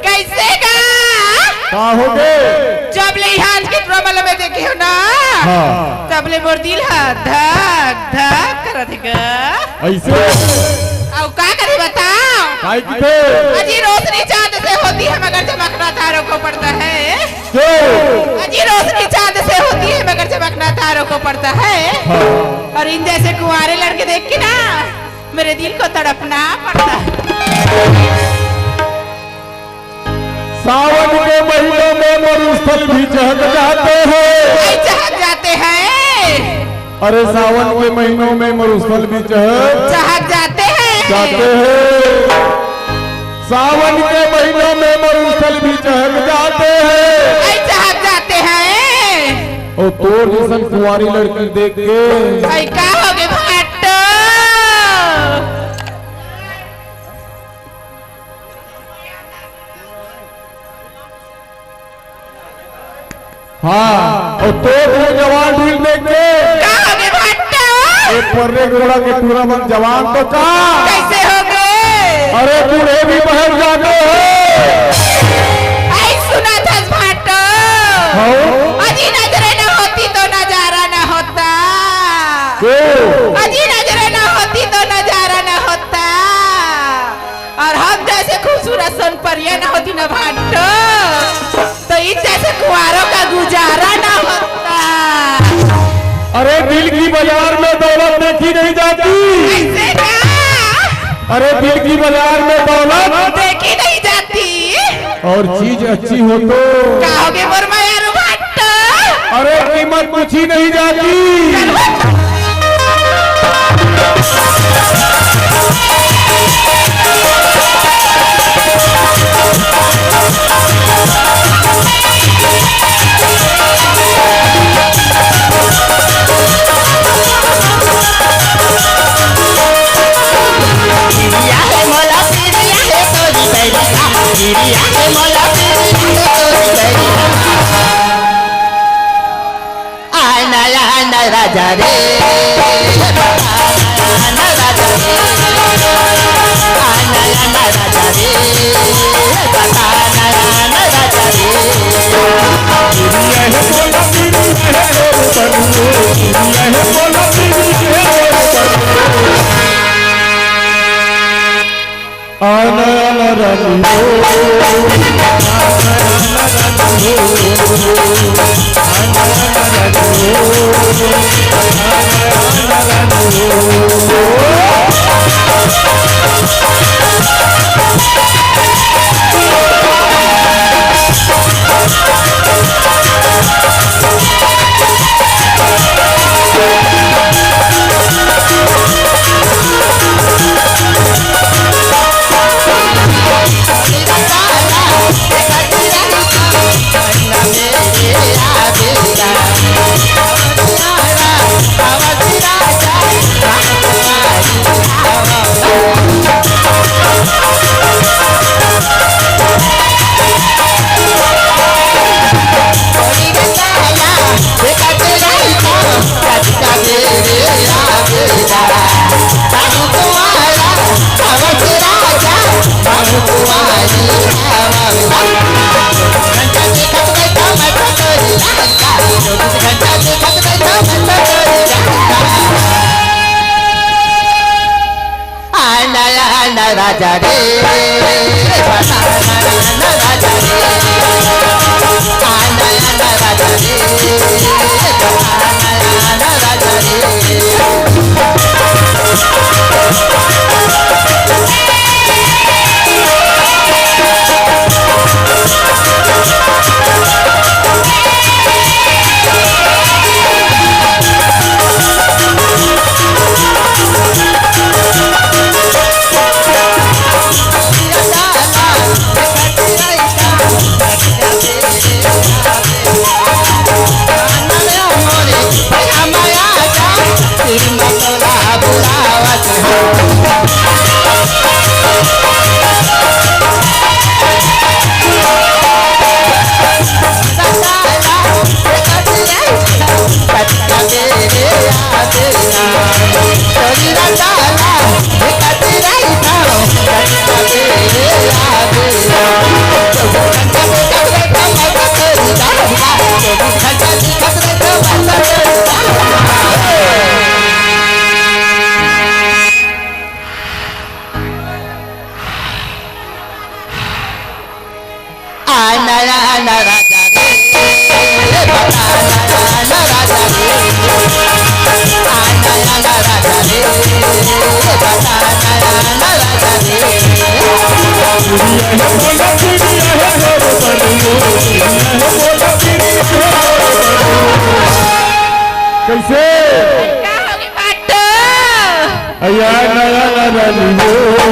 कैसे जब ले हाथ के प्रॉब्लम में देखे हो ना तब ले मोर दिल धक धक करत है ऐसे अब का करे बताओ काय की अजी रोशनी चांद से होती है मगर चमकना तारों को पड़ता है अजी रोशनी चांद से होती है मगर चमकना तारों को पड़ता है और इन जैसे कुंवारे लड़के देख के ना मेरे दिल को तड़पना पड़ता है। सावन के महीनों में मरुस्थल भी चहक जाते हैं अरे सावन के महीनों में मरुस्थल भी चहक जाते हैं सावन के महीनों में मरुस्थल भी चहक जाते हैं और तोर जैसन कुंवारी लड़की देख के क्या हो गए भट्टो हाँ और तो जवान ढील देख के एक पर्रे घोड़ा के पूरा मन जवान तो कैसे हो गए अरे बूढ़े भी बहर जाते हैं सुना था भाटो अजी नजरें न होती तो नजारा न होता अजी नजरें न होती तो नजारा न होता और हम जैसे खूबसूरत सोन परिया न होती न भाटो तो इन जैसे कुंवारों का गुजारा ना होता। अरे दिल की बाजार में दौलत देखी नहीं जाती ऐसे क्या? अरे दिल की बाजार में दौलत देखी नहीं जाती और चीज अच्छी हो तो कहोगे मुरमया रुभाट्टा अरे कीमत पूछी नहीं जाती राजा रे ना राजा रे बता ना राजा रे आना ना राजा रे बता ना राजा रे कैसे क्या होगी बात अया नया नया